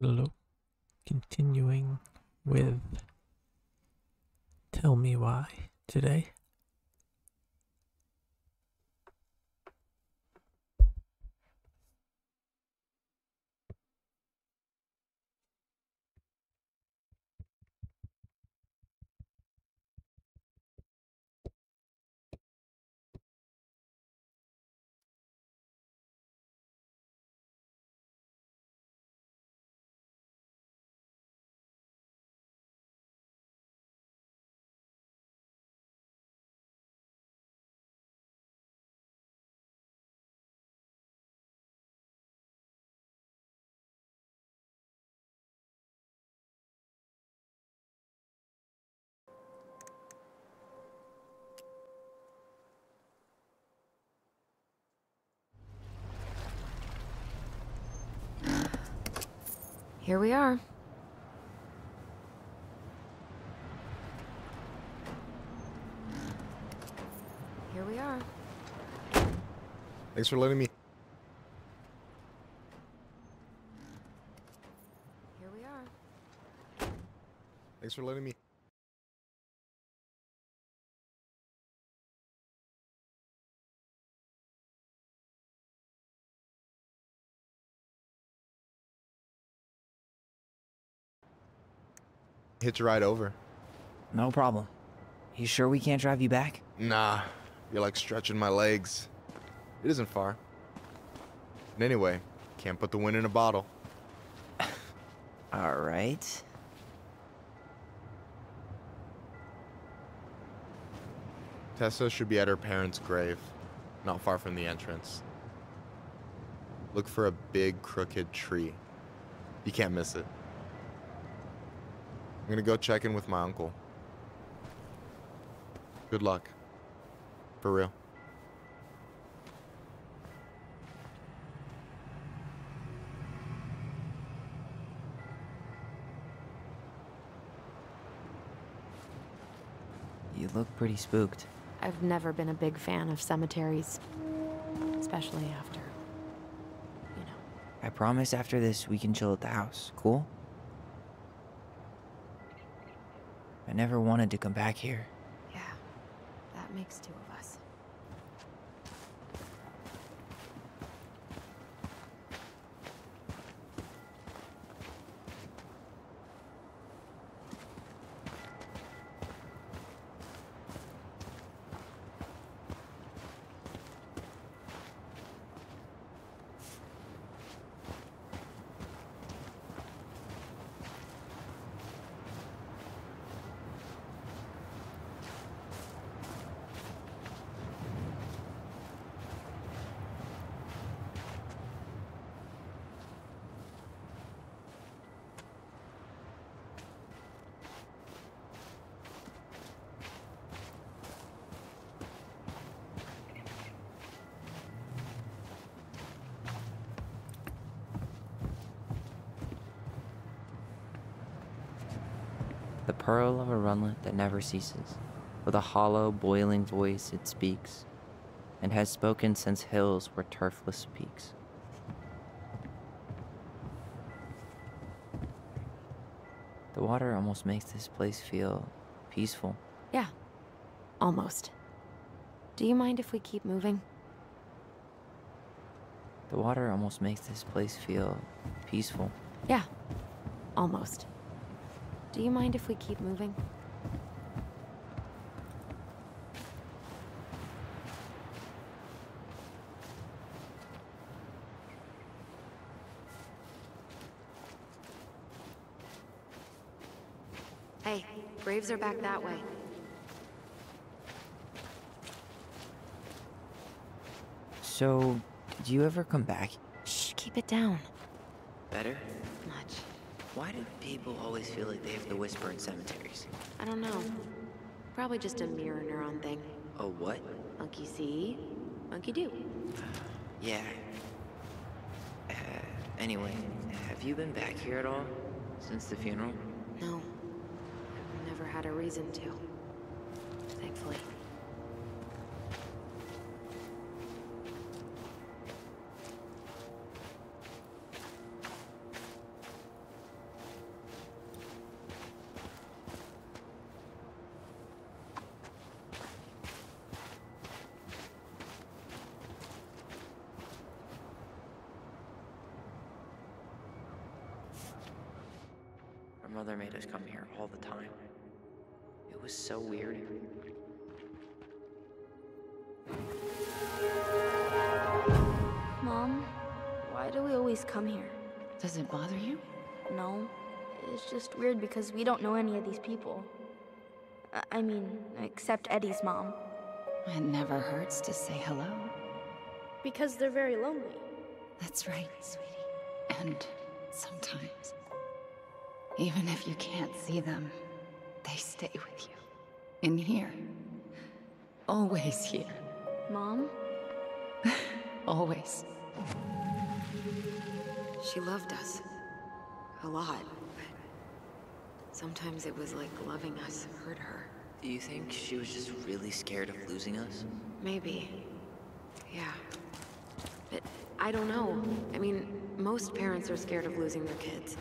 Hello. Continuing with Tell Me Why today. Here we are. Here we are. Thanks for letting me. Here we are. Thanks for letting me. Hitch a ride over. No problem. You sure we can't drive you back? Nah, you're like stretching my legs. It isn't far. And anyway, can't put the wind in a bottle. All right. Tessa should be at her parents' grave, not far from the entrance. Look for a big crooked tree. You can't miss it. I'm gonna go check in with my uncle. Good luck. For real. You look pretty spooked. I've never been a big fan of cemeteries, especially after, you know. I promise after this we can chill at the house, cool? I never wanted to come back here. Yeah, that makes two of us. The pearl of a runlet that never ceases. With a hollow, boiling voice it speaks, and has spoken since hills were turfless peaks. The water almost makes this place feel peaceful. Yeah, almost. Do you mind if we keep moving? The water almost makes this place feel peaceful. Yeah, almost. Do you mind if we keep moving? Hey, graves are back that way. So, did you ever come back? Shh, keep it down. Better? Much. Why do people always feel like they have to whisper in cemeteries? I don't know. Probably just a mirror neuron thing. Oh, what? Monkey see, monkey do. Yeah. Uh, anyway, have you been back here at all? Since the funeral? No. I've never had a reason to. Thankfully. mother made us come here all the time. It was so weird. Mom, why do we always come here? Does it bother you? No, it's just weird because we don't know any of these people. I mean, except Eddie's mom. It never hurts to say hello. Because they're very lonely. That's right, sweetie. And sometimes, even if you can't see them, they stay with you. In here. Always here. Mom? Always. She loved us. A lot. But sometimes it was like loving us hurt her. Do you think she was just really scared of losing us? Maybe. Yeah. But I don't know. I mean, most parents are scared of losing their kids.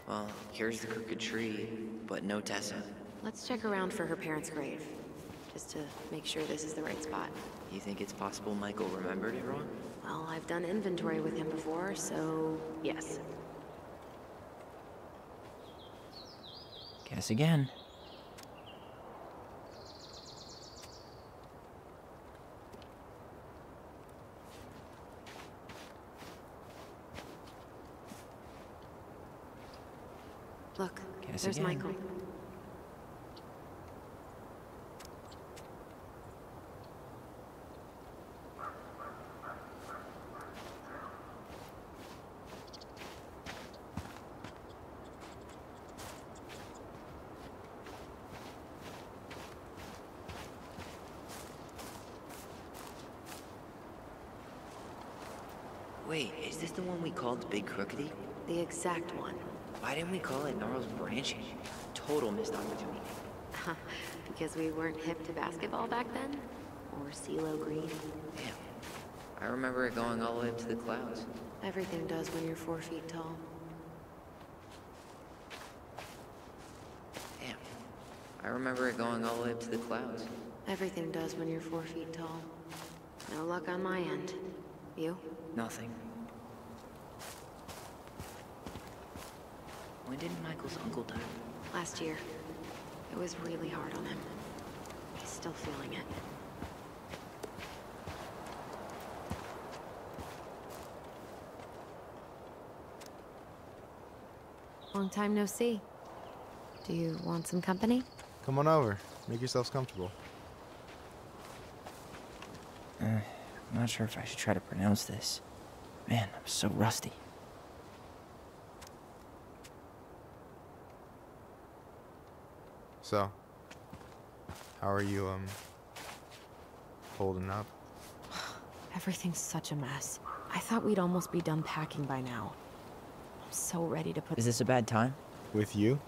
Well, here's the crooked tree, but no Tessa. Let's check around for her parents' grave, just to make sure this is the right spot. You think it's possible Michael remembered it wrong? Well, I've done inventory with him before, so yes. Guess again. Look, Guess there's again. Michael. Wait, is this the one we called Big Crookedy? The exact one. Why didn't we call it Gnarls Branching? Total missed opportunity. Because we weren't hip to basketball back then? Or CeeLo Green? Damn. I remember it going all the way up to the clouds. Everything does when you're 4 feet tall. Damn. I remember it going all the way up to the clouds. Everything does when you're 4 feet tall. No luck on my end. You? Nothing. When did Michael's uncle die? Last year. It was really hard on him. He's still feeling it. Long time no see. Do you want some company? Come on over. Make yourselves comfortable. I'm not sure if I should try to pronounce this. Man, I'm so rusty. So, how are you, holding up? Everything's such a mess. I thought we'd almost be done packing by now. I'm so ready to put... Is this a bad time? With you?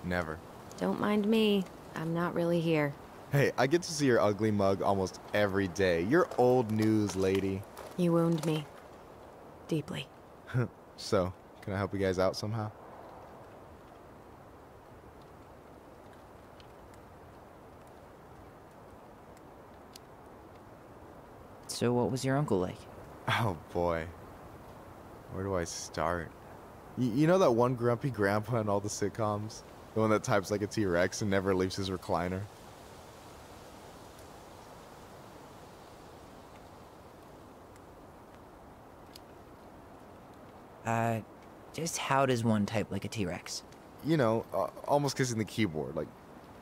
Never. Don't mind me. I'm not really here. Hey, I get to see your ugly mug almost every day. You're old news, lady. You wound me. Deeply. So, can I help you guys out somehow? So what was your uncle like? Oh boy. Where do I start? You know that one grumpy grandpa in all the sitcoms? The one that types like a T-Rex and never leaves his recliner? Just how does one type like a T-Rex? You know, almost kissing the keyboard. Like,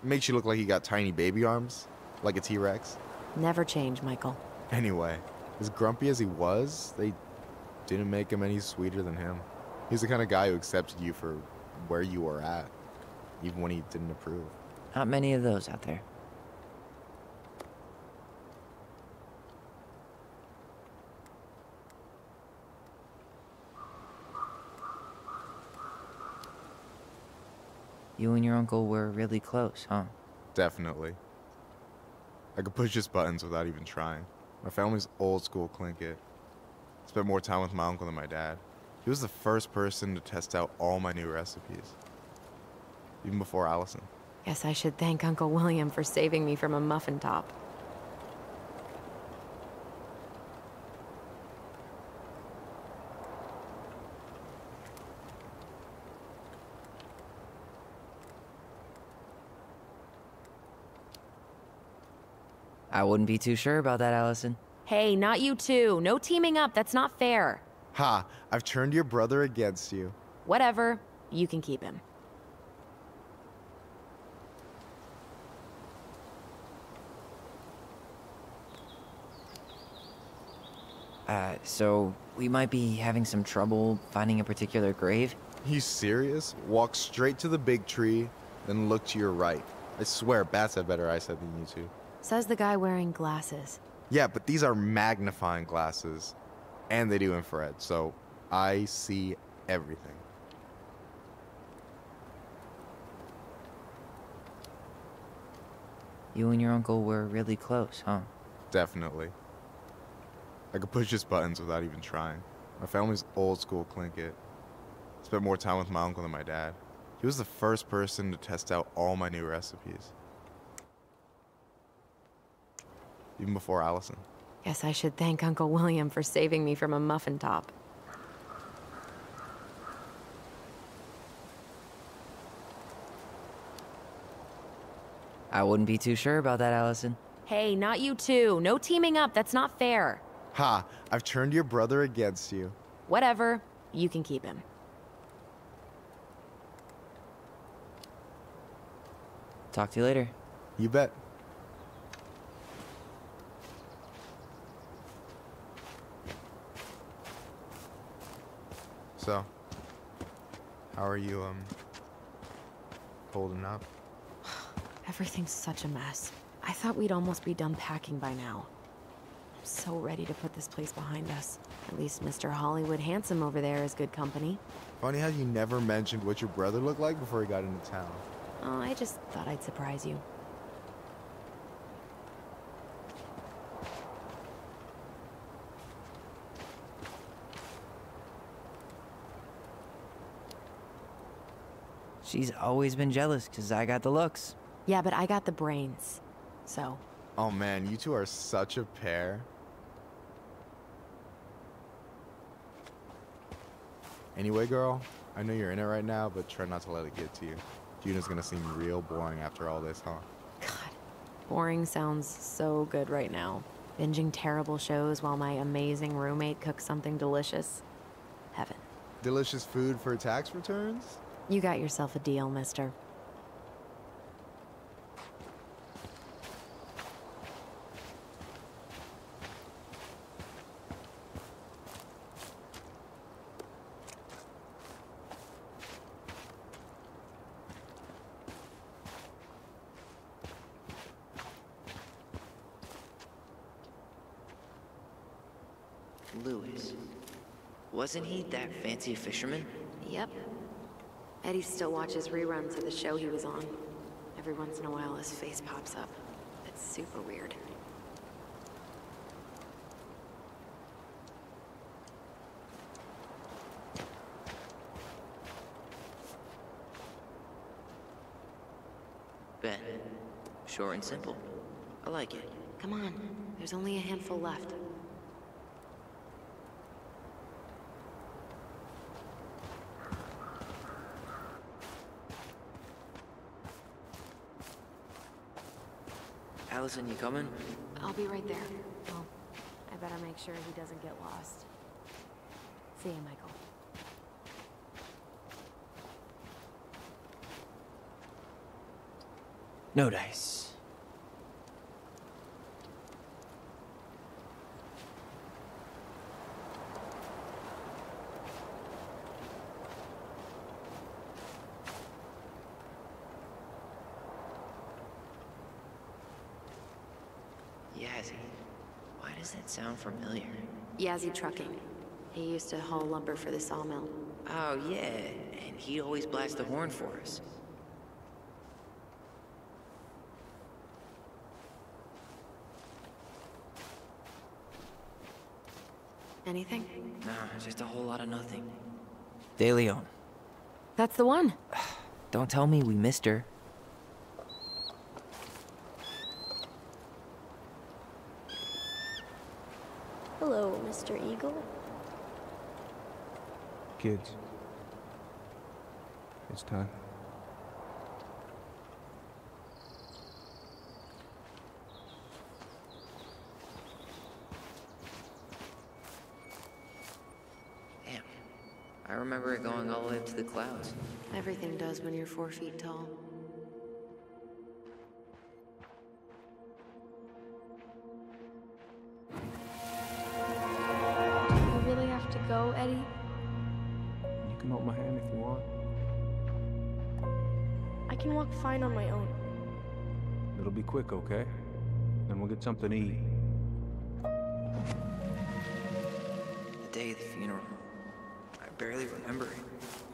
makes you look like you got tiny baby arms, like a T-Rex. Never change, Michael. Anyway, as grumpy as he was, they didn't make him any sweeter than him. He's the kind of guy who accepted you for where you were at, even when he didn't approve. Not many of those out there. You and your uncle were really close, huh? Definitely. I could push his buttons without even trying. My family's old school Tlingit. Spent more time with my uncle than my dad. He was the first person to test out all my new recipes. Even before Allison. Guess I should thank Uncle William for saving me from a muffin top. I wouldn't be too sure about that, Allison. Hey, not you two. No teaming up. That's not fair. Ha! I've turned your brother against you. Whatever. You can keep him. So we might be having some trouble finding a particular grave? You serious? Walk straight to the big tree, then look to your right. I swear, bats have better eyesight than you two. Says the guy wearing glasses. Yeah, but these are magnifying glasses. And they do infrared, so I see everything. You and your uncle were really close, huh? Definitely. I could push his buttons without even trying. My family's old school Tlingit. Spent more time with my uncle than my dad. He was the first person to test out all my new recipes. Even before Allison. Guess I should thank Uncle William for saving me from a muffin top. I wouldn't be too sure about that, Allison. Hey, not you two. No teaming up. That's not fair. Ha! I've turned your brother against you. Whatever. You can keep him. Talk to you later. You bet. So, how are you, holding up? Everything's such a mess. I thought we'd almost be done packing by now. I'm so ready to put this place behind us. At least Mr. Hollywood Handsome over there is good company. Funny how you never mentioned what your brother looked like before he got into town. Oh, I just thought I'd surprise you. She's always been jealous because I got the looks. Yeah, but I got the brains. So, Oh man, you two are such a pair. Anyway, girl, I know you're in it right now, but try not to let it get to you. Juna's gonna seem real boring after all this, huh? God, boring sounds so good right now. Binging terrible shows while my amazing roommate cooks something delicious. Heaven. Delicious food for tax returns? You got yourself a deal, mister. Louis. Wasn't he that fancy fisherman? Yep. Eddie still watches reruns of the show he was on. Every once in a while his face pops up. It's super weird. Ben. Short and simple. I like it. Come on, there's only a handful left. Allison, you coming? I'll be right there. Well, I better make sure he doesn't get lost. See you, Michael. No dice. Yazzie. Why does that sound familiar? Yazzie Trucking. He used to haul lumber for the sawmill. Oh, yeah. And he'd always blast the horn for us. Anything? Nah, just a whole lot of nothing. De Leon. That's the one. Don't tell me we missed her. Hello, Mr. Eagle. Kids. It's time. Damn. I remember it going all the way up to the clouds. Everything does when you're 4 feet tall. You really have to go, Eddie? You can hold my hand if you want. I can walk fine on my own. It'll be quick, okay? Then we'll get something to eat. The day of the funeral. I barely remember it.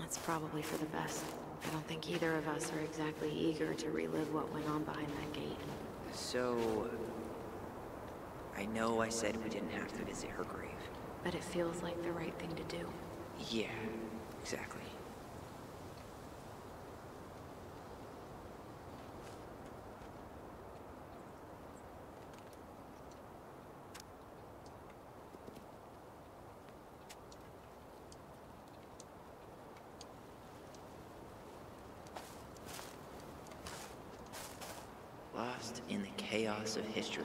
That's probably for the best. I don't think either of us are exactly eager to relive what went on behind that gate. So... I know I said we didn't have to visit her grave. But it feels like the right thing to do. Yeah, exactly. Lost in the chaos of history.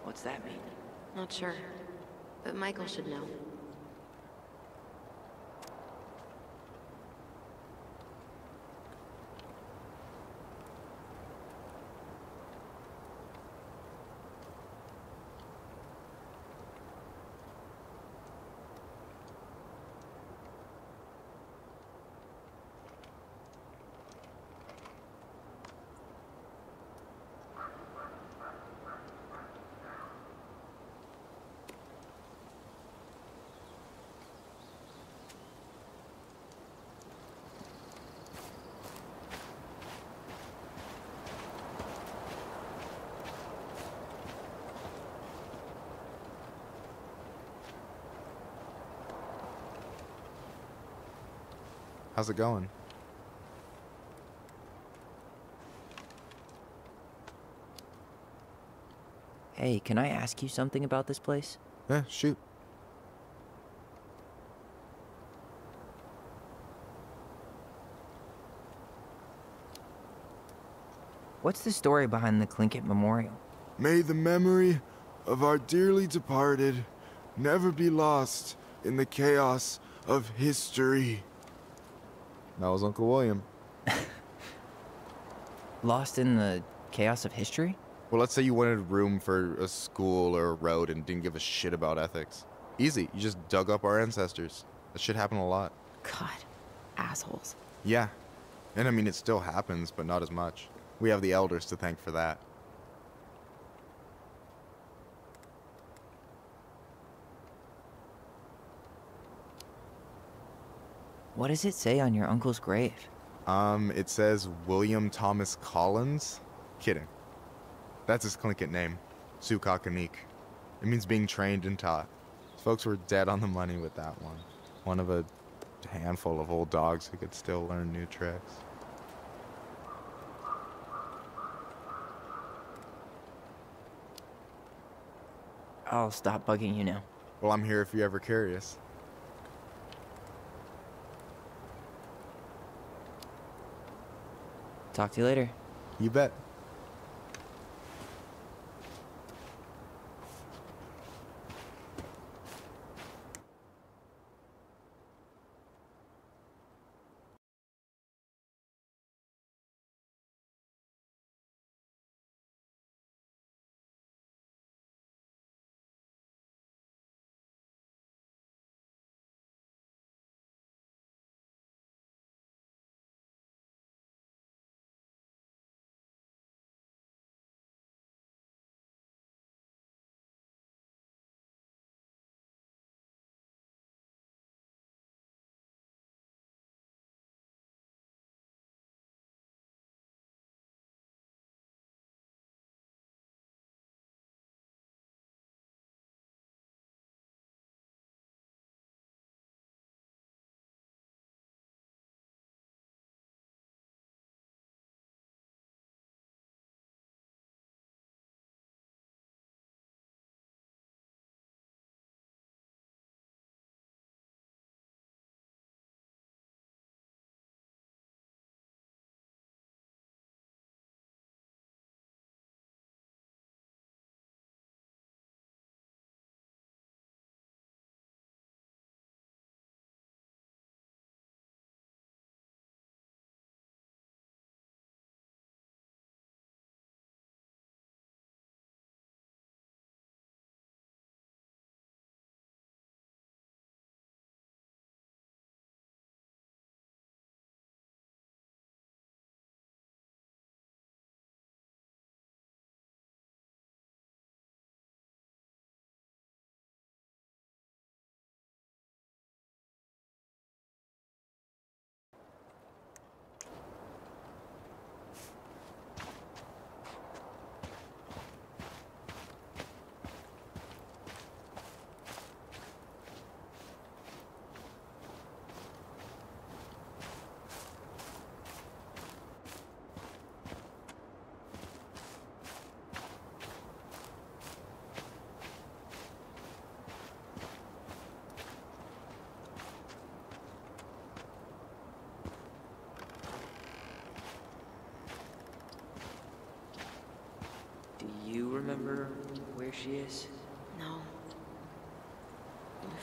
What's that mean? Not sure. But Michael should know. How's it going? Hey, can I ask you something about this place? Yeah, shoot. What's the story behind the Tlingit Memorial? May the memory of our dearly departed never be lost in the chaos of history. That was Uncle William. Lost in the chaos of history? Well, let's say you wanted room for a school or a road and didn't give a shit about ethics. Easy, you just dug up our ancestors. That shit happened a lot. God, assholes. Yeah, and I mean, it still happens, but not as much. We have the elders to thank for that. What does it say on your uncle's grave? It says William Thomas Collins? Kidding. That's his Tlingit name, Sukakanik. It means being trained and taught. Folks were dead on the money with that one. One of a handful of old dogs who could still learn new tricks. I'll stop bugging you now. Well, I'm here if you're ever curious. Talk to you later. You bet. Do you remember where she is? No.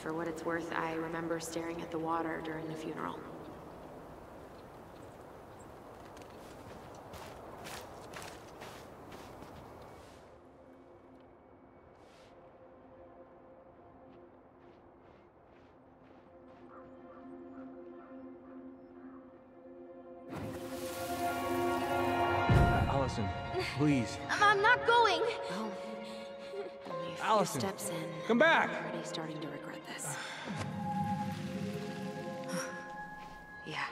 For what it's worth, I remember staring at the water during the funeral. Allison, please. I'm not going! Oh. Only a few Allison, steps in. come back! I'm already starting to regret this. Yeah.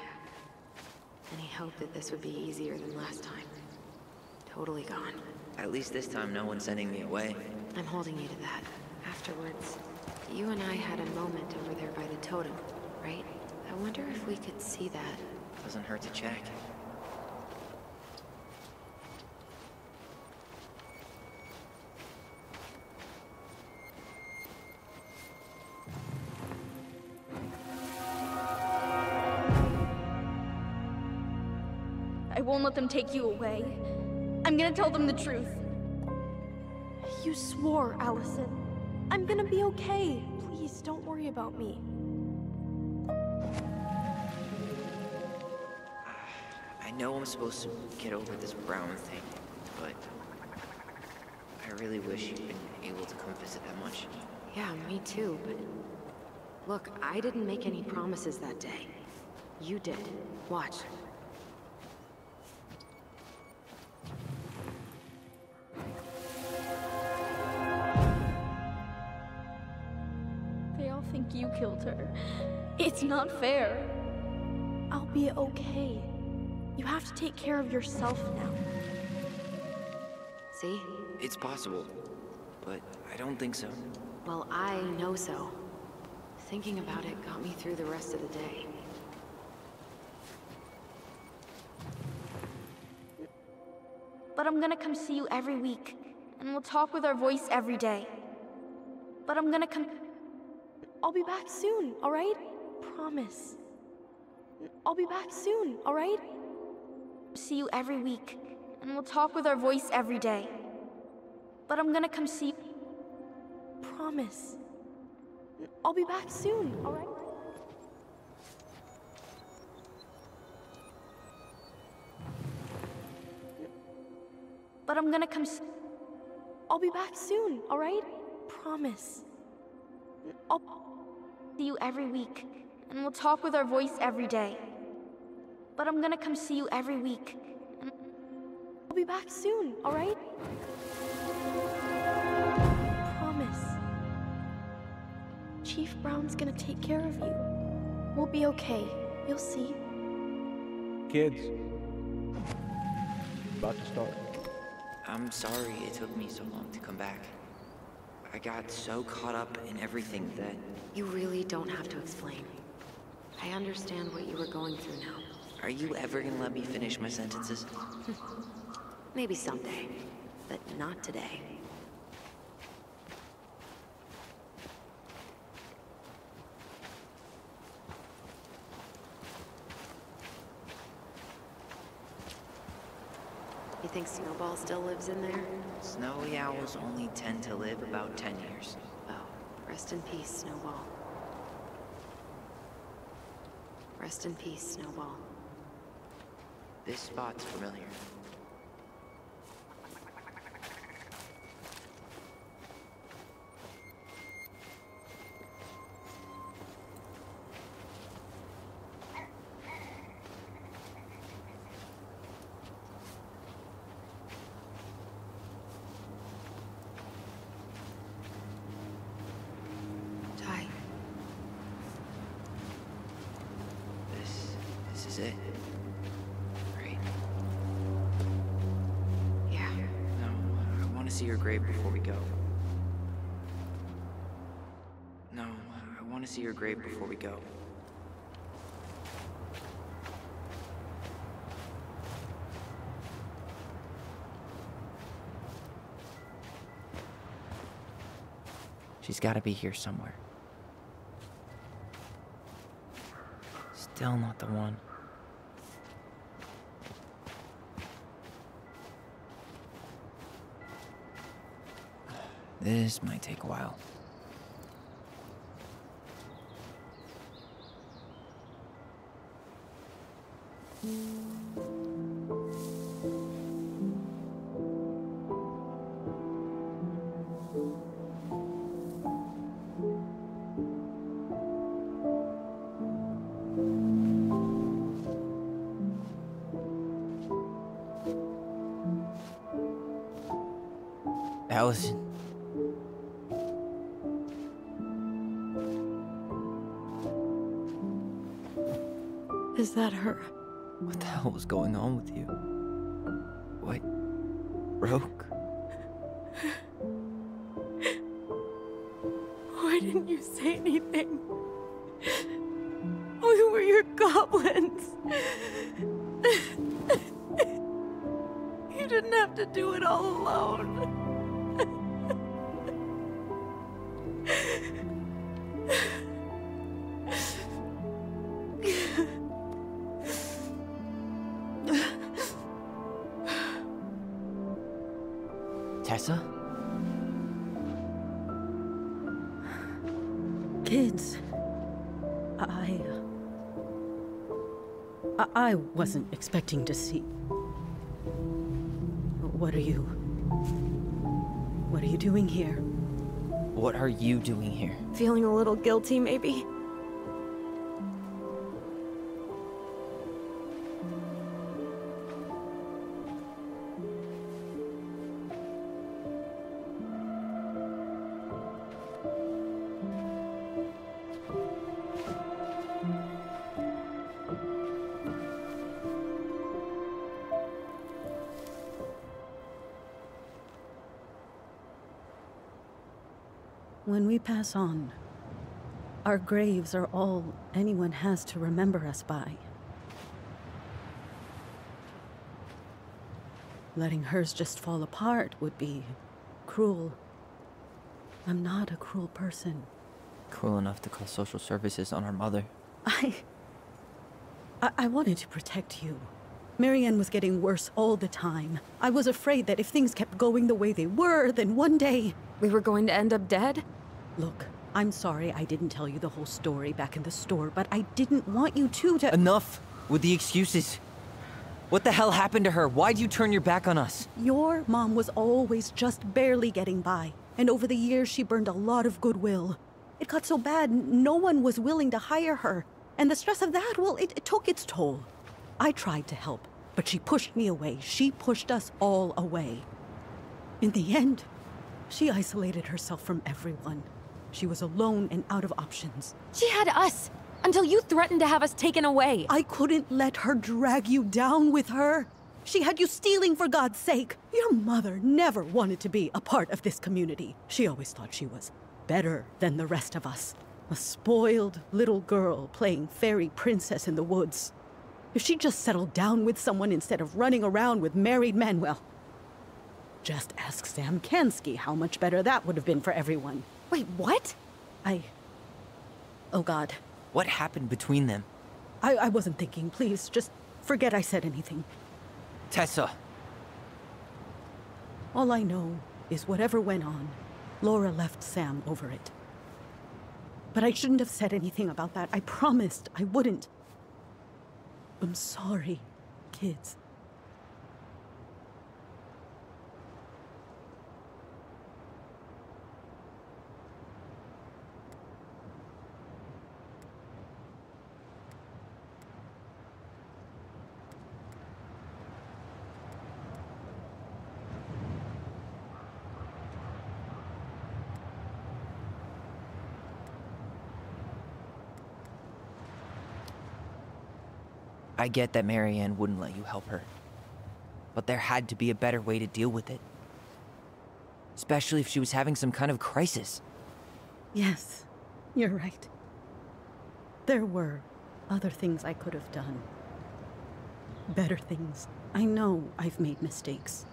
Any hope that this would be easier than last time? Totally gone. At least this time no one's sending me away. I'm holding you to that. Afterwards, you and I had a moment over there by the totem, right? I wonder if we could see that. Doesn't hurt to check. won't let them take you away. I'm gonna tell them the truth. You swore, Allison. I'm gonna be okay. Please, don't worry about me. I know I'm supposed to get over this Brown thing, but I really wish you'd been able to come visit that much. Yeah, me too, but... Look, I didn't make any promises that day. You did. Watch. They all think you killed her. It's not fair. I'll be okay. You have to take care of yourself now. See? It's possible, but I don't think so. Well, I know so. Thinking about it got me through the rest of the day. But I'm gonna come see you every week, and we'll talk with our voice every day. But I'm gonna come... I'll be back soon, alright? Promise. I'll be back soon, alright? See you every week, and we'll talk with our voice every day. But I'm gonna come see... Promise. I'll be back soon, alright? But I'm gonna come I'll be back soon, alright? Promise. I'll see you every week, and we'll talk with our voice every day. But I'm gonna come see you every week, and I'll be back soon, alright? Promise. Chief Brown's gonna take care of you. We'll be okay. You'll see. Kids. About to start. I'm sorry it took me so long to come back. I got so caught up in everything that... You really don't have to explain. I understand what you were going through now. Are you ever gonna let me finish my sentences? Maybe someday, but not today. You think Snowball still lives in there? Snowy owls only tend to live about 10 years. Oh, rest in peace, Snowball. Rest in peace, Snowball. This spot's familiar. Ty. This is it. Right? Yeah. No, I want to see your grave before we go. No, I want to see your grave before we go. She's got to be here somewhere. Still not the one. This might take a while. Allison. Is that her? What the hell was going on with you? What? Broke? Why didn't you say anything? We were your goblins. You didn't have to do it all alone. Tessa? Kids, I wasn't expecting to see. What are you doing here? What are you doing here? Feeling a little guilty, maybe? When we pass on, our graves are all anyone has to remember us by. Letting hers just fall apart would be cruel. I'm not a cruel person. Cruel enough to call social services on our mother. I wanted to protect you. Marianne was getting worse all the time. I was afraid that if things kept going the way they were, then one day... We were going to end up dead? Look, I'm sorry I didn't tell you the whole story back in the store, but I didn't want you to... Enough with the excuses. What the hell happened to her? Why'd you turn your back on us? Your mom was always just barely getting by, and over the years she burned a lot of goodwill. It got so bad, no one was willing to hire her, and the stress of that, well, it took its toll. I tried to help, but she pushed me away. She pushed us all away. In the end, she isolated herself from everyone. She was alone and out of options. She had us! Until you threatened to have us taken away! I couldn't let her drag you down with her. She had you stealing for God's sake. Your mother never wanted to be a part of this community. She always thought she was better than the rest of us. A spoiled little girl playing fairy princess in the woods. If she just settled down with someone instead of running around with married men, well... Just ask Sam Kansky how much better that would have been for everyone. Wait, what? Oh God. What happened between them? I wasn't thinking. Please, just forget I said anything. Tessa! All I know is whatever went on, Laura left Sam over it. But I shouldn't have said anything about that. I promised I wouldn't. I'm sorry, kids. I get that Marianne wouldn't let you help her. But there had to be a better way to deal with it. Especially if she was having some kind of crisis. Yes, you're right. There were other things I could have done. Better things. I know I've made mistakes.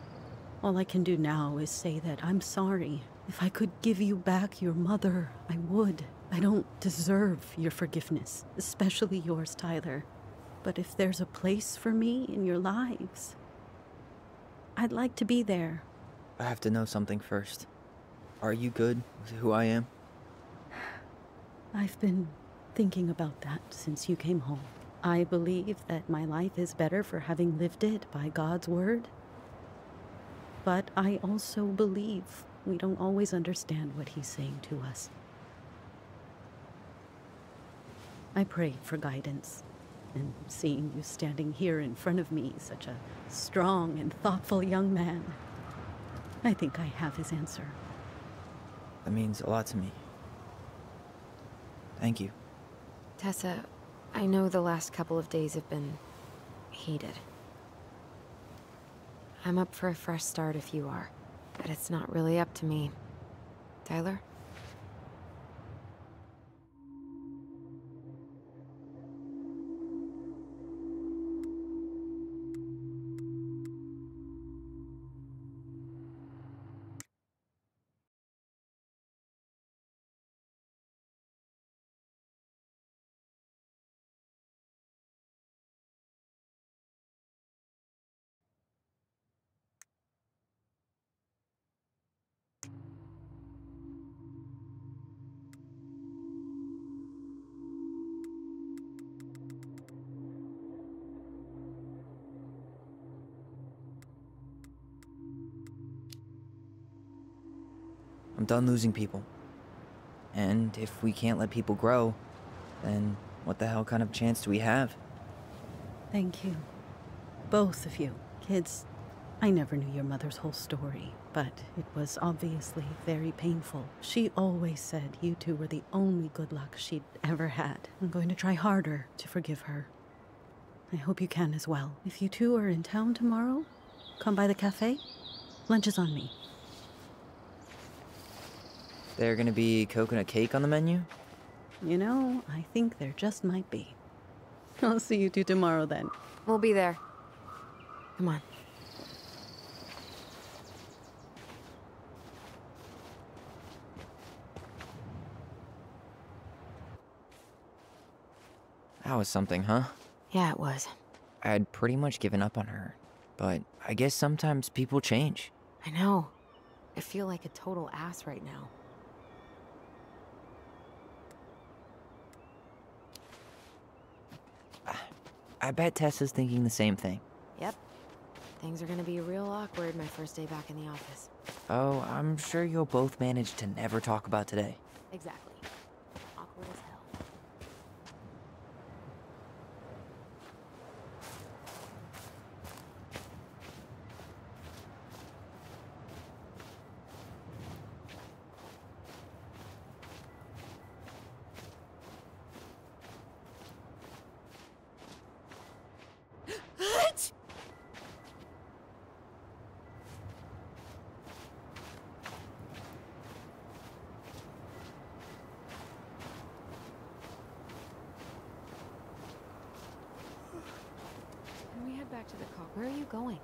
All I can do now is say that I'm sorry. If I could give you back your mother, I would. I don't deserve your forgiveness, especially yours, Tyler. But if there's a place for me in your lives, I'd like to be there. I have to know something first. Are you good with who I am? I've been thinking about that since you came home. I believe that my life is better for having lived it by God's word. But I also believe we don't always understand what he's saying to us. I pray for guidance. And seeing you standing here in front of me, such a strong and thoughtful young man, I think I have his answer. That means a lot to me. Thank you. Tessa, I know the last couple of days have been... heated. I'm up for a fresh start if you are, but it's not really up to me. Tyler? I'm done losing people. And if we can't let people grow, then what the hell kind of chance do we have? Thank you. Both of you. Kids, I never knew your mother's whole story, but it was obviously very painful. She always said you two were the only good luck she'd ever had. I'm going to try harder to forgive her. I hope you can as well. If you two are in town tomorrow, come by the cafe. Lunch is on me. There gonna be coconut cake on the menu? You know, I think there just might be. I'll see you two tomorrow then. We'll be there. Come on. That was something, huh? Yeah, it was. I had pretty much given up on her, but I guess sometimes people change. I know. I feel like a total ass right now. I bet Tessa's thinking the same thing. Yep. Things are gonna be real awkward my first day back in the office. Oh, I'm sure you'll both manage to never talk about today. Exactly. Awkward as hell. Can we head back to the car? Where are you going?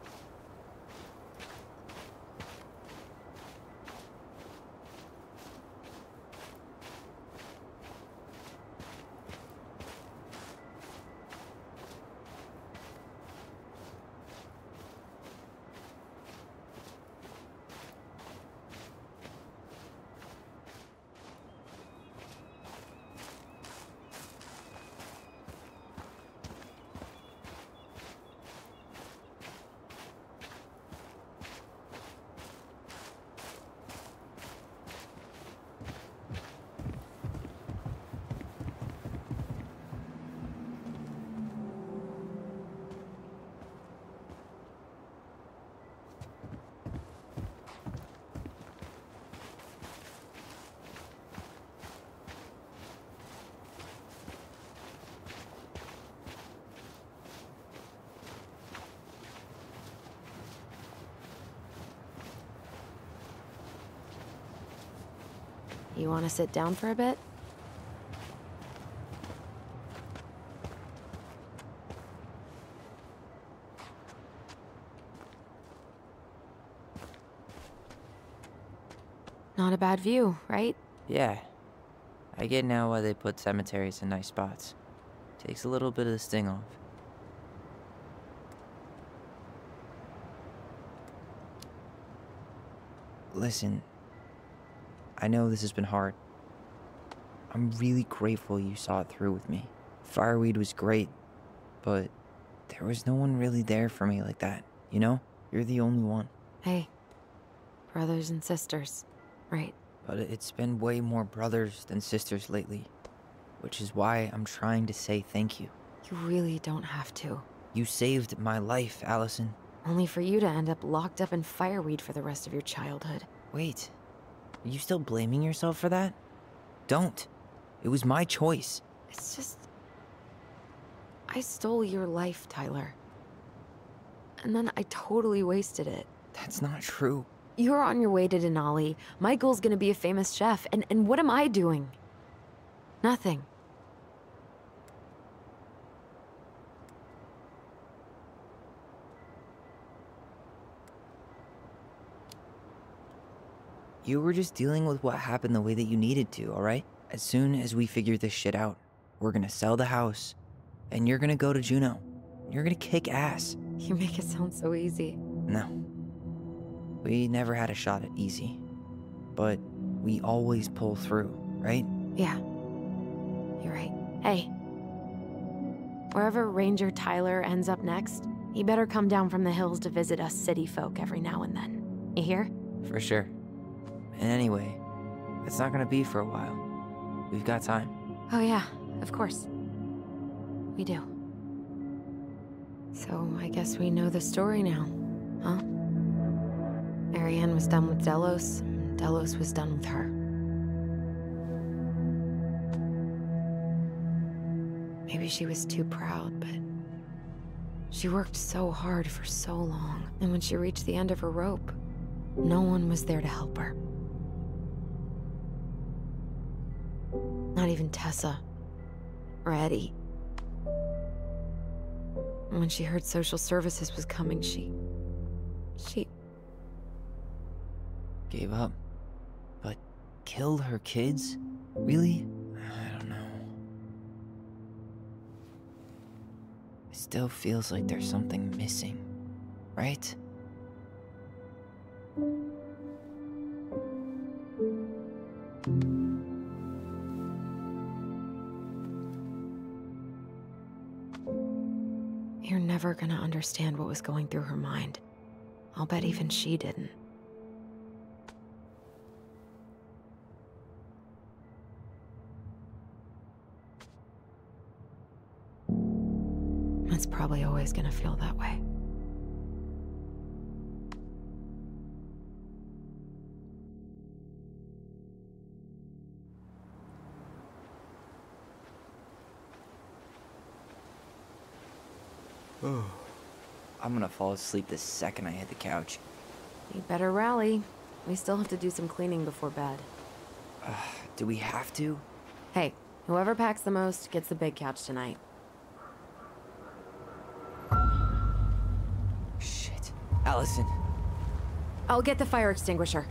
You want to sit down for a bit? Not a bad view, right? Yeah. I get now why they put cemeteries in nice spots. Takes a little bit of the sting off. Listen, I know this has been hard. I'm really grateful you saw it through with me. Fireweed was great, but there was no one really there for me like that, you know? You're the only one. Hey, brothers and sisters, right? But it's been way more brothers than sisters lately, which is why I'm trying to say thank you. You really don't have to. You saved my life, Allison. Only for you to end up locked up in fireweed for the rest of your childhood. Wait, are you still blaming yourself for that? Don't. It was my choice. It's just... I stole your life, Tyler. And then I totally wasted it. That's not true. You're on your way to Denali. Michael's gonna be a famous chef, and what am I doing? Nothing. You were just dealing with what happened the way that you needed to, alright? As soon as we figure this shit out, we're gonna sell the house, and you're gonna go to Juneau. You're gonna kick ass. You make it sound so easy. No. We never had a shot at easy. But we always pull through, right? Yeah. You're right. Hey. Wherever Ranger Tyler ends up next, he better come down from the hills to visit us city folk every now and then. You hear? For sure. And anyway, it's not gonna be for a while. We've got time. Oh yeah, of course. We do. So I guess we know the story now, huh? Marianne was done with Delos, and Delos was done with her. Maybe she was too proud, but she worked so hard for so long, and when she reached the end of her rope, no one was there to help her. Not even Tessa or Eddie. And when she heard social services was coming, she Gave up. But killed her kids? Really? I don't know. It still feels like there's something missing, right? You're never gonna understand what was going through her mind. I'll bet even she didn't. It's probably always gonna feel that way. I'm gonna fall asleep the second I hit the couch. You better rally. We still have to do some cleaning before bed. Do we have to? Hey, whoever packs the most gets the big couch tonight. Shit. Allison. I'll get the fire extinguisher.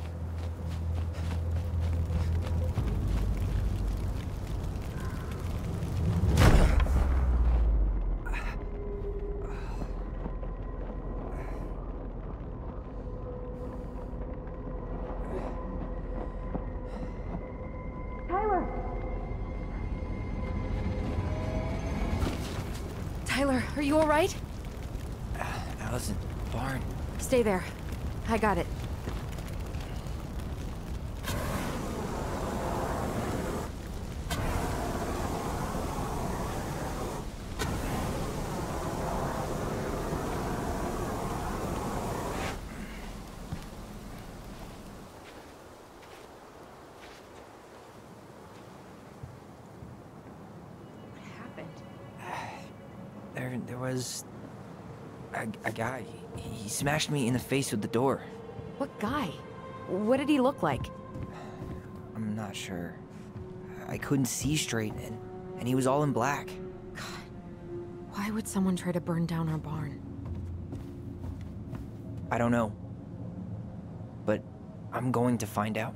Tyler, are you all right? Allison, barn. Stay there. I got it. There was a guy. He smashed me in the face with the door. What guy? What did he look like? I'm not sure. I couldn't see straight, and he was all in black. God, why would someone try to burn down our barn? I don't know. But I'm going to find out.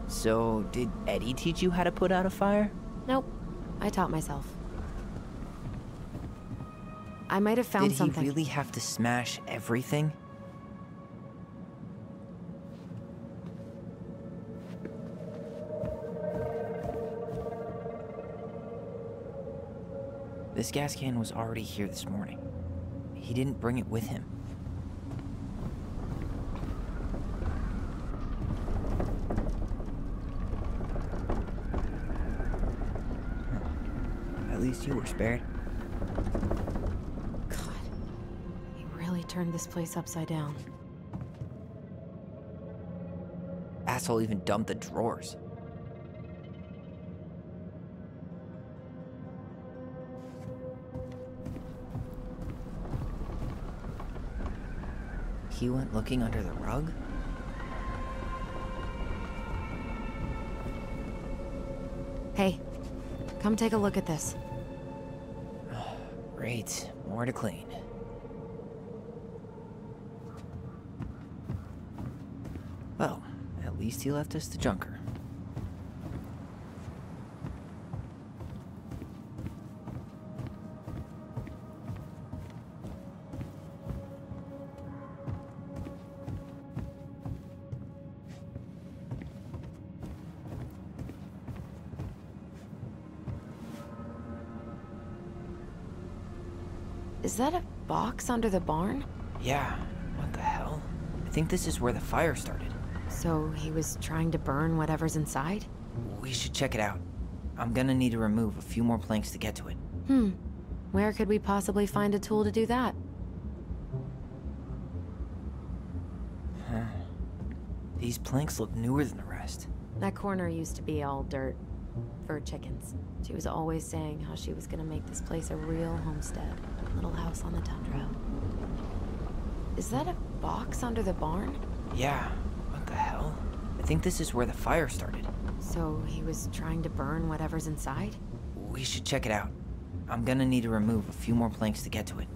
So, did Eddie teach you how to put out a fire? Nope. I taught myself. I might have found something. Did he really have to smash everything? This gas can was already here this morning. He didn't bring it with him. At least you were spared. God, he really turned this place upside down. Asshole even dumped the drawers. He went looking under the rug? Hey, come take a look at this. Great, more to clean. Well, at least he left us the junker. Is that a box under the barn? Yeah, what the hell? think this is where the fire started. So he was trying to burn whatever's inside? We should check it out. I'm gonna need to remove a few more planks to get to it. Where could we possibly find a tool to do that? These planks look newer than the rest. That corner used to be all dirt for chickens. She was always saying how she was gonna make this place a real homestead. Little house on the tundra. Is that a box under the barn? Yeah, what the hell? I think this is where the fire started. So he was trying to burn whatever's inside? We should check it out. I'm gonna need to remove a few more planks to get to it.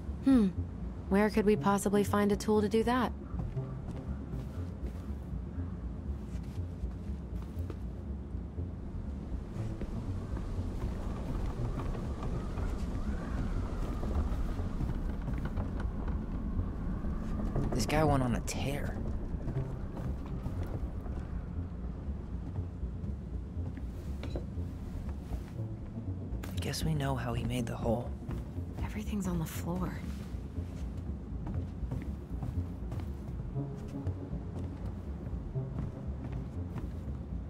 Where could we possibly find a tool to do that? This guy went on a tear. I guess we know how he made the hole. Everything's on the floor.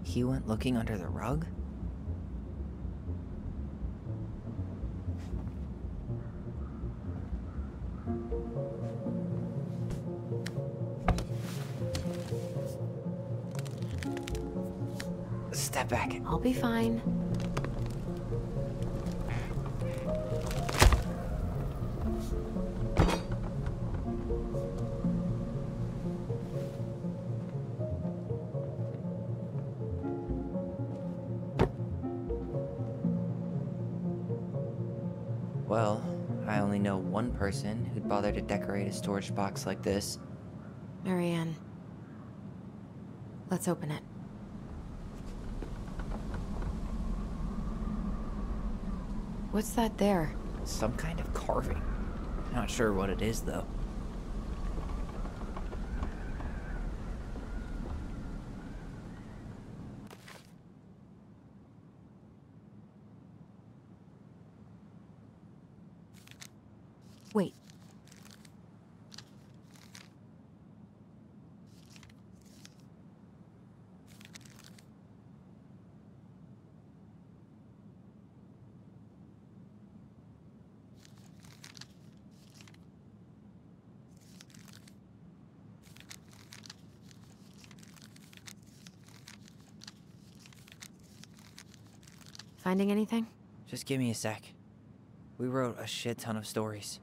He went looking under the rug? Step back. I'll be fine. Well, I only know one person who'd bother to decorate a storage box like this. Marianne. Let's open it. What's that there? Some kind of carving. Not sure what it is, though. Wait. Finding anything? Just give me a sec. We wrote a shit ton of stories.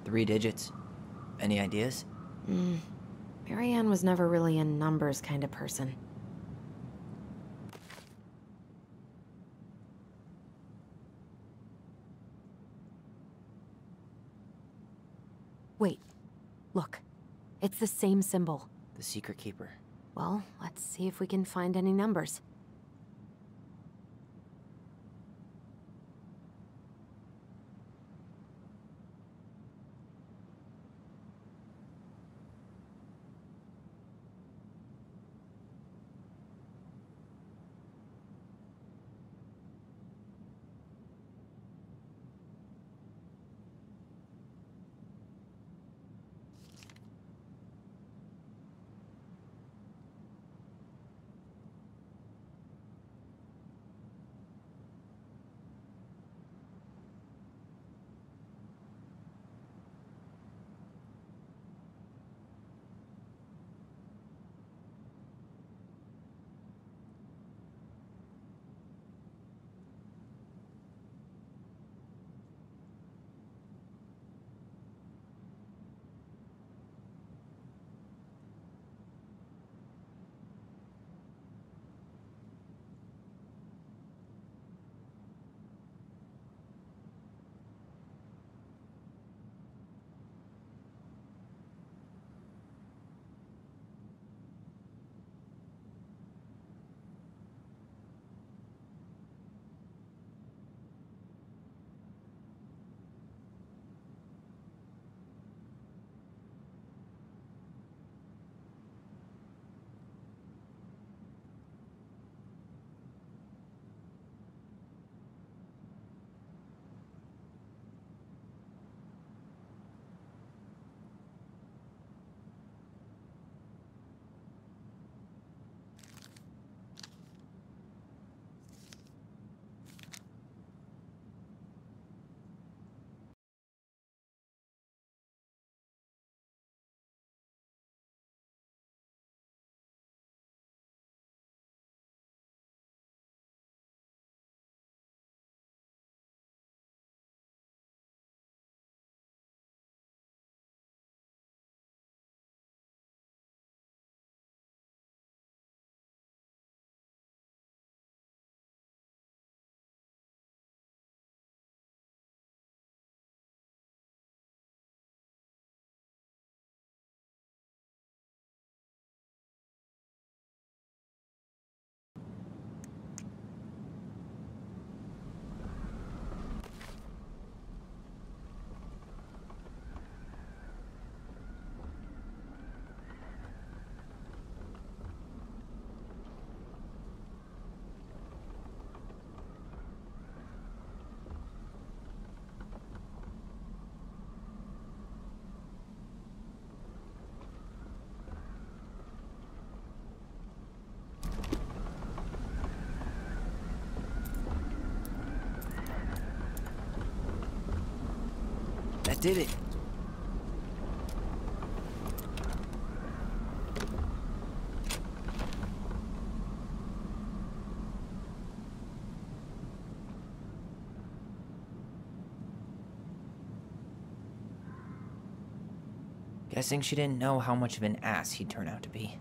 Three digits. Any ideas? Marianne was never really a numbers kind of person. Wait. Look. It's the same symbol. The Secret Keeper. Well, let's see if we can find any numbers. That did it. Guessing she didn't know how much of an ass he'd turn out to be.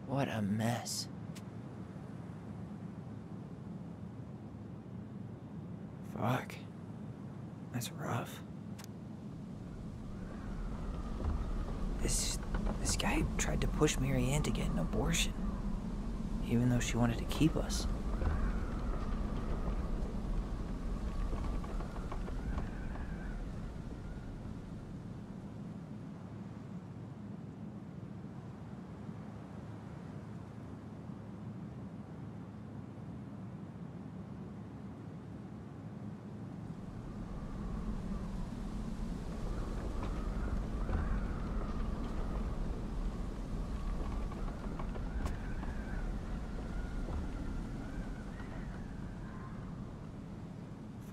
What a mess. Fuck. That's rough. This guy tried to push Marianne to get an abortion, even though she wanted to keep us.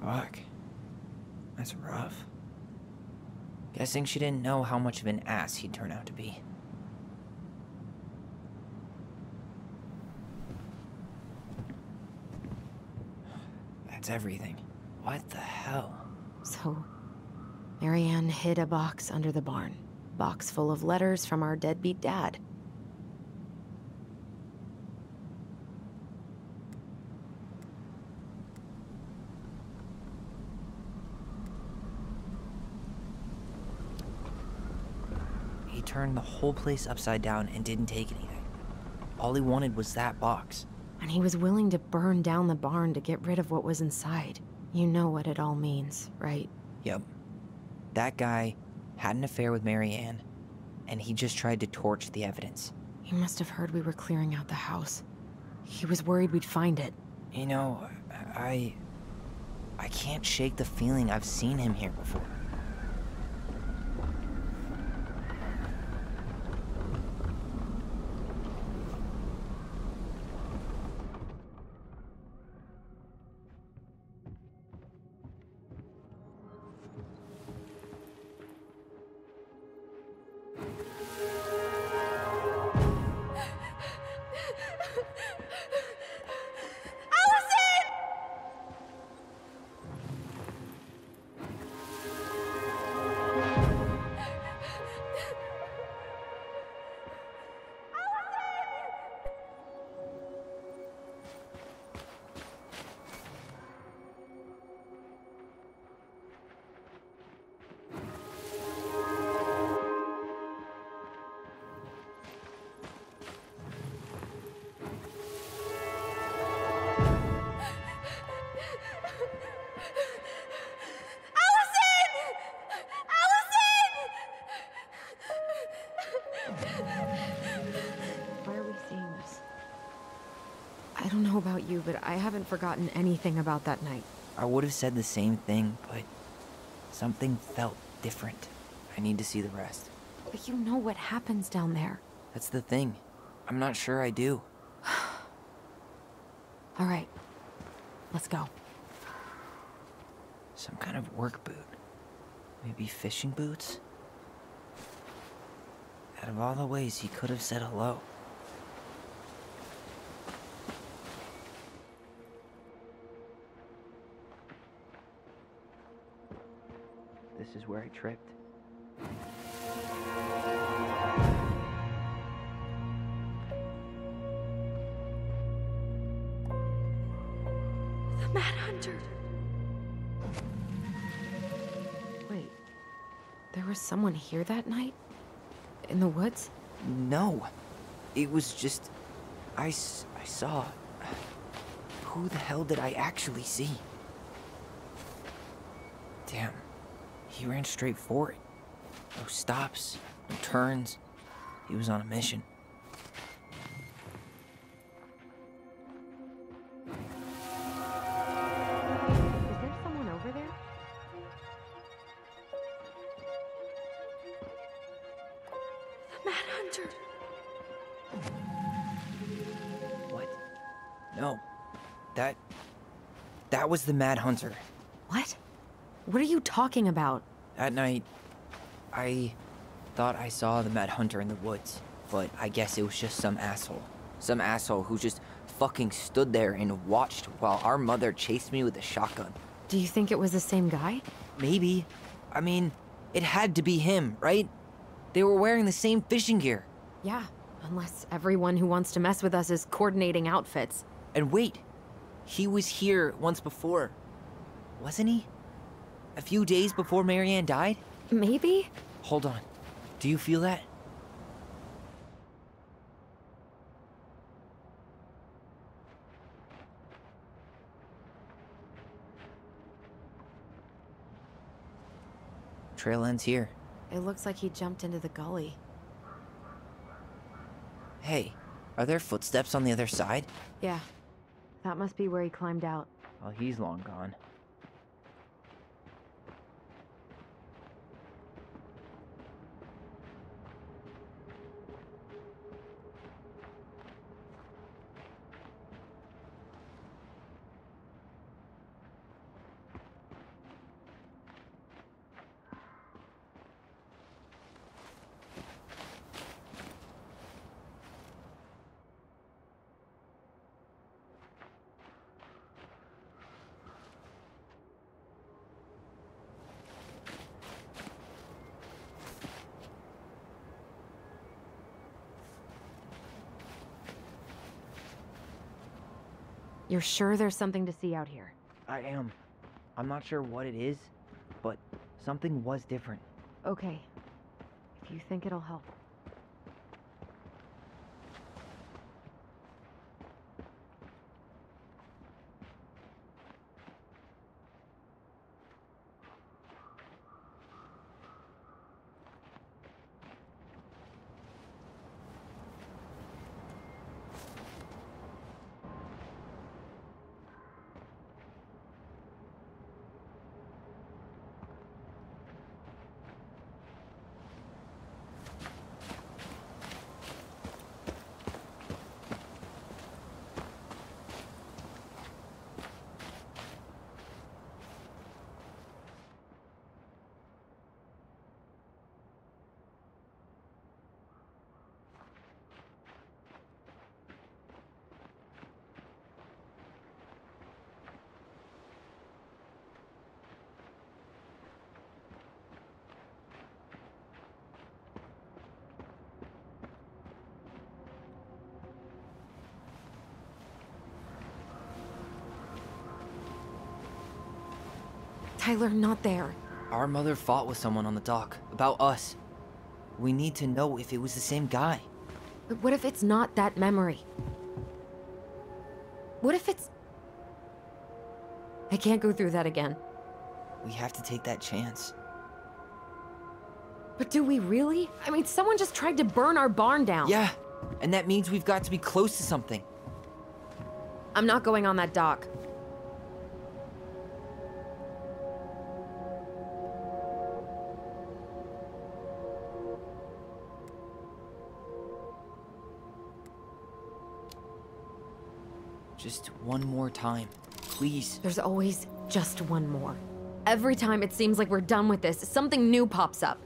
Fuck. That's rough. Guessing she didn't know how much of an ass he'd turn out to be. That's everything. What the hell? So, Marianne hid a box under the barn. Box full of letters from our deadbeat dad. He turned the whole place upside down and didn't take anything. All he wanted was that box. And he was willing to burn down the barn to get rid of what was inside. You know what it all means, right? Yep. That guy had an affair with Marianne, and he just tried to torch the evidence. He must have heard we were clearing out the house. He was worried we'd find it. You know, I can't shake the feeling I've seen him here before. Why are we seeing this? I don't know about you, but I haven't forgotten anything about that night. I would have said the same thing, but something felt different. I need to see the rest. But you know what happens down there. That's the thing. I'm not sure I do. All right, let's go. Some kind of work boot. Maybe fishing boots? Out of all the ways he could have said hello. This is where I tripped. The Mad Hunter. Wait, there was someone here that night? In the woods? No. It was just... I saw... Who the hell did I actually see? Damn. He ran straight for it. No stops, no turns. He was on a mission. Is there someone over there? The Mad Hunter. What? No. That was the Mad Hunter. What? What are you talking about? That night, I thought I saw the Mad Hunter in the woods, but I guess it was just some asshole. Some asshole who just fucking stood there and watched while our mother chased me with a shotgun. Do you think it was the same guy? Maybe. I mean, it had to be him, right? They were wearing the same fishing gear. Yeah, unless everyone who wants to mess with us is coordinating outfits. And wait, he was here once before, wasn't he? A few days before Marianne died? Maybe? Hold on. Do you feel that? Trail ends here. It looks like he jumped into the gully. Hey, are there footsteps on the other side? Yeah, that must be where he climbed out. Well, he's long gone. You're sure there's something to see out here? I am. I'm not sure what it is, but something was different. Okay. If you think it'll help. Tyler, not there. Our mother fought with someone on the dock about us. We need to know if it was the same guy. But what if it's not that memory? What if it's... I can't go through that again. We have to take that chance. But do we really? I mean, someone just tried to burn our barn down. Yeah, and that means we've got to be close to something. I'm not going on that dock. Just one more time, please. There's always just one more. Every time it seems like we're done with this, something new pops up.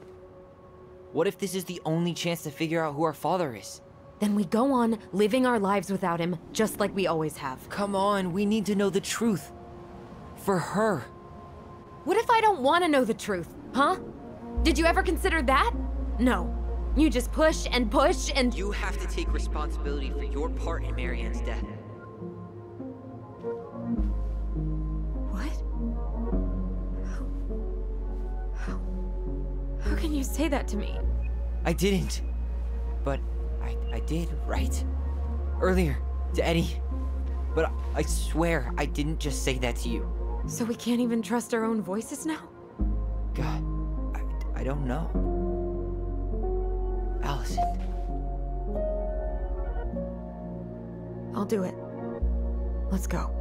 What if this is the only chance to figure out who our father is? Then we go on living our lives without him, just like we always have. Come on, we need to know the truth. For her. What if I don't want to know the truth, huh? Did you ever consider that? No. You just push and push and... You have to take responsibility for your part in Marianne's death. How can you say that to me? I didn't. But I did, right? Earlier, to Eddie. But I swear I didn't just say that to you. So we can't even trust our own voices now? God, I don't know. Allison. I'll do it. Let's go.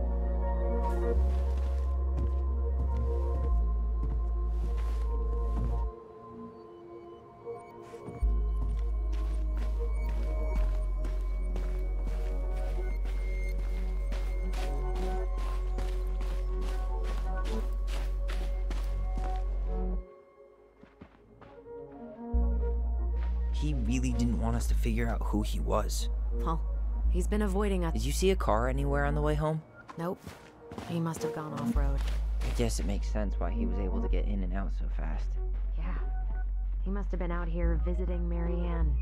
He really didn't want us to figure out who he was. Well, he's been avoiding us. Did you see a car anywhere on the way home? Nope. He must have gone off-road. I guess it makes sense why he was able to get in and out so fast. Yeah. He must have been out here visiting Marianne.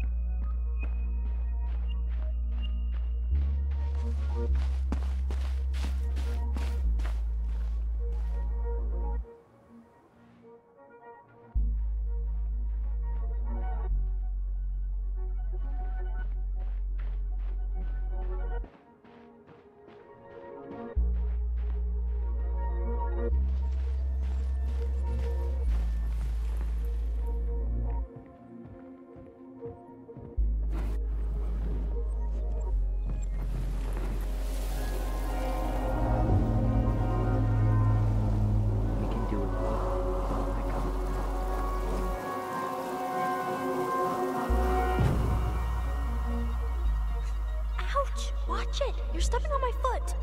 Watch it! You're stepping on my foot!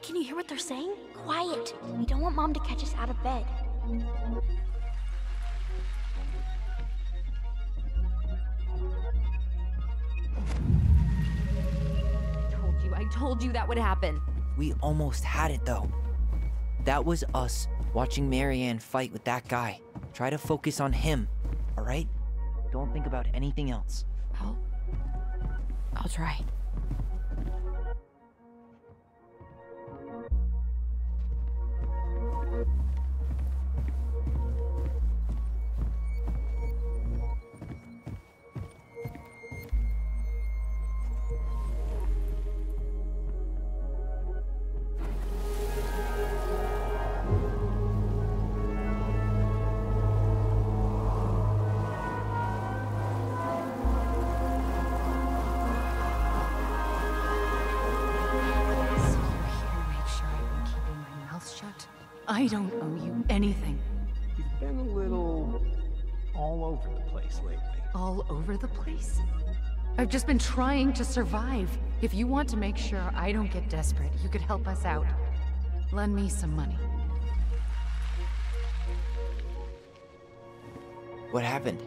Can you hear what they're saying? Quiet! We don't want Mom to catch us out of bed. I told you that would happen. We almost had it though. That was us watching Marianne fight with that guy. Try to focus on him, alright? Don't think about anything else. I'll try. I don't owe you anything. You've been a little all over the place lately. All over the place? I've just been trying to survive. If you want to make sure I don't get desperate, you could help us out. Lend me some money. What happened?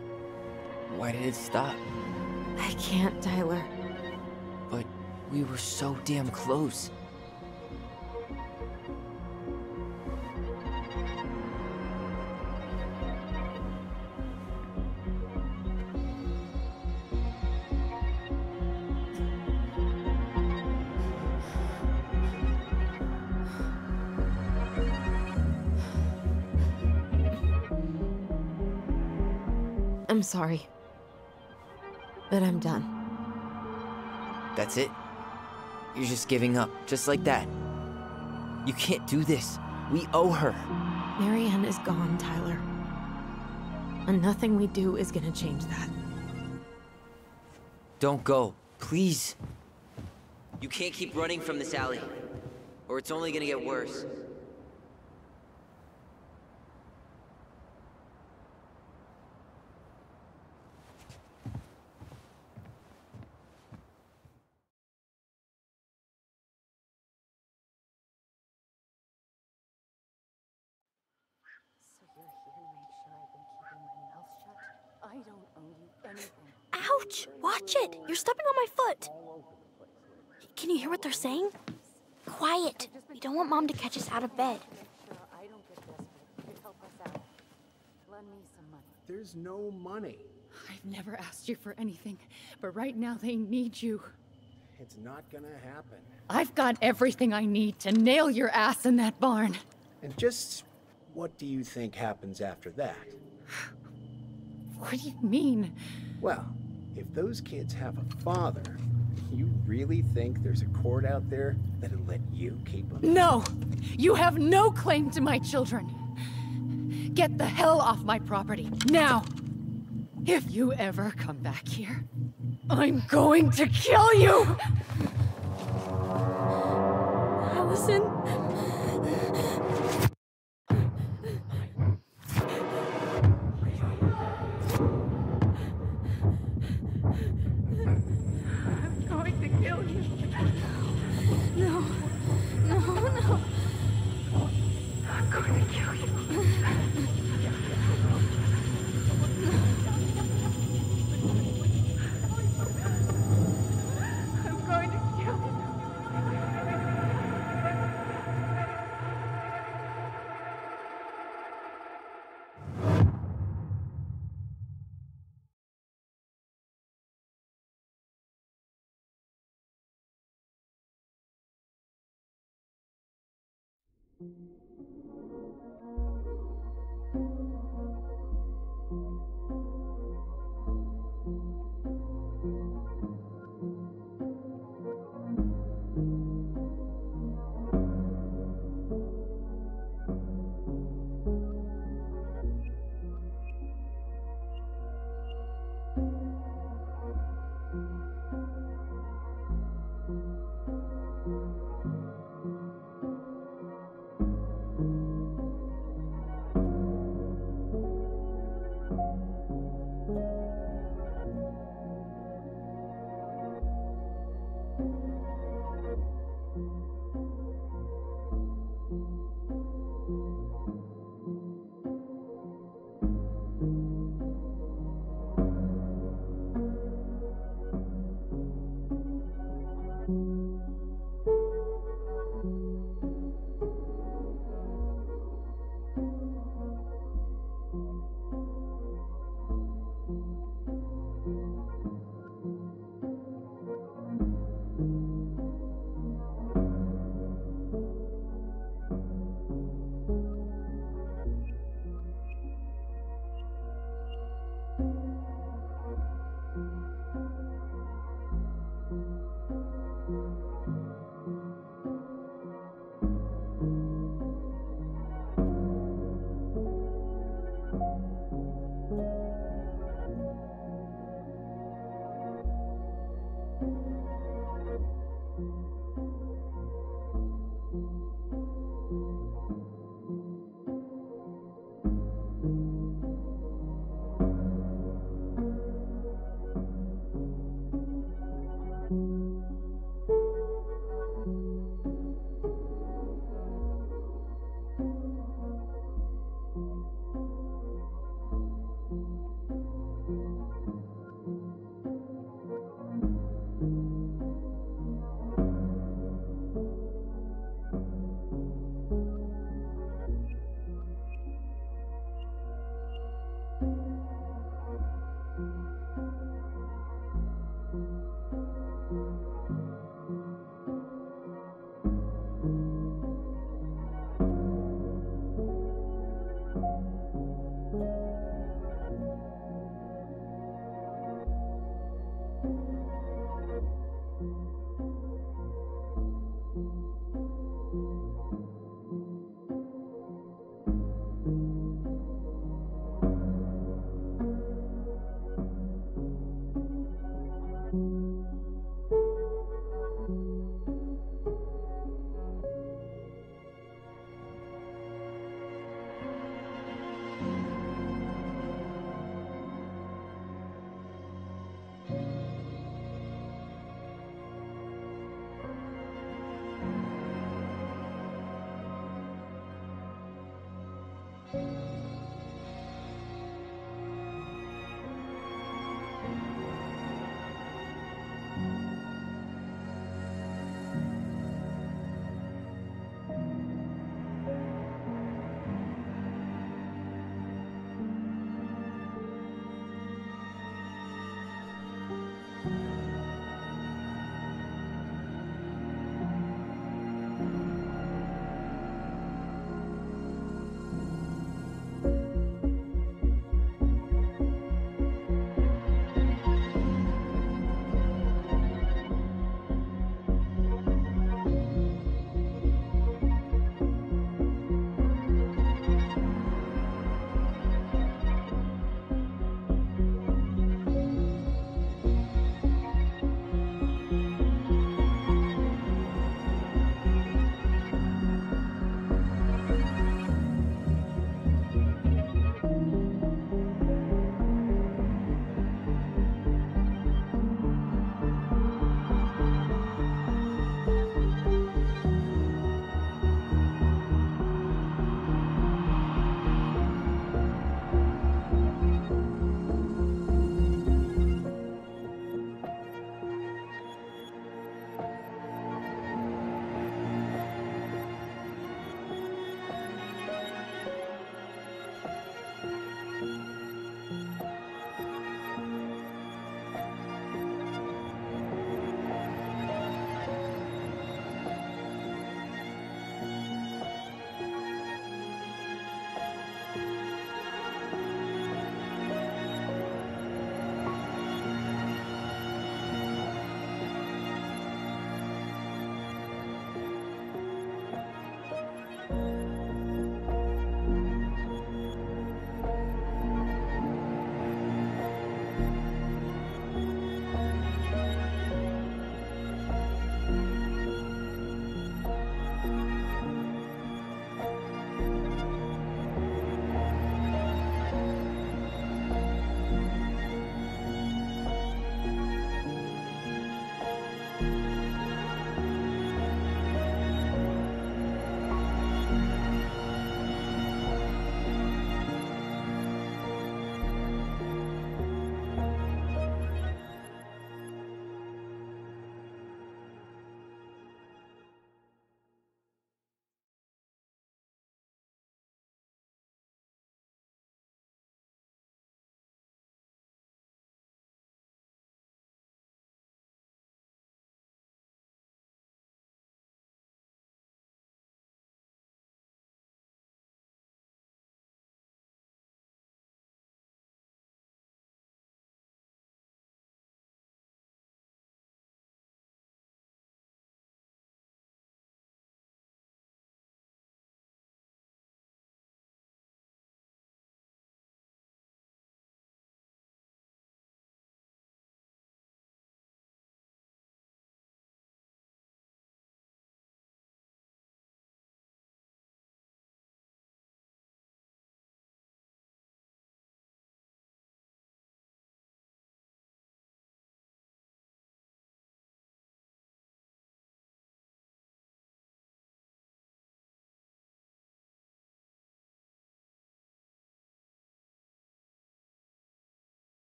Why did it stop? I can't, Tyler. But we were so damn close. I'm sorry. But I'm done. That's it? You're just giving up, just like that. You can't do this. We owe her. Marianne is gone, Tyler. And nothing we do is gonna change that. Don't go, please. You can't keep running from this alley, or it's only gonna get worse. I don't owe you anything. Ouch! Watch it! You're stepping on my foot! Can you hear what they're saying? Quiet! We don't want Mom to catch us out of bed. I don't get desperate. You could help us out. Lend me some money. There's no money. I've never asked you for anything, but right now they need you. It's not gonna happen. I've got everything I need to nail your ass in that barn. And just what do you think happens after that? What do you mean? Well, if those kids have a father, you really think there's a court out there that'll let you keep them? No! You have no claim to my children! Get the hell off my property, now! If you ever come back here, I'm going to kill you! Allison? I'm going to kill you. No. No, no. I'm going to kill you. I'm going to kill you.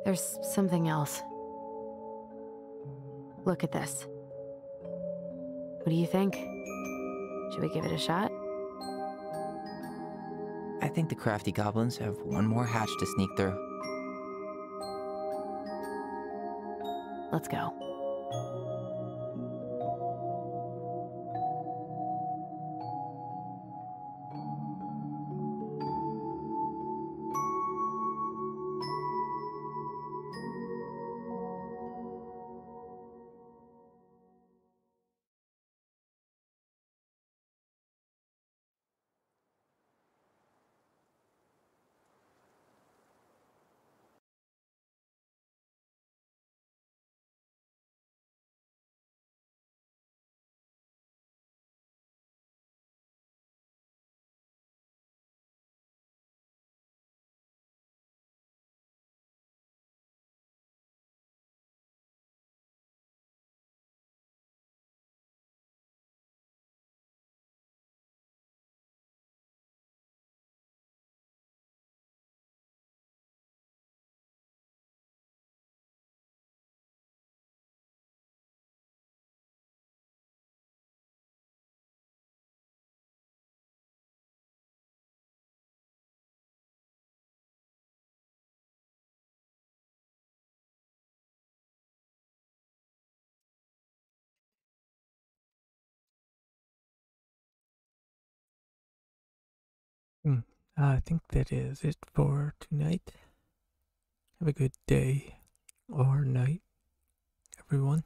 There's something else. Look at this. What do you think? Should we give it a shot? I think the crafty goblins have one more hatch to sneak through. Let's go. I think that is it for tonight. Have a good day or night, everyone.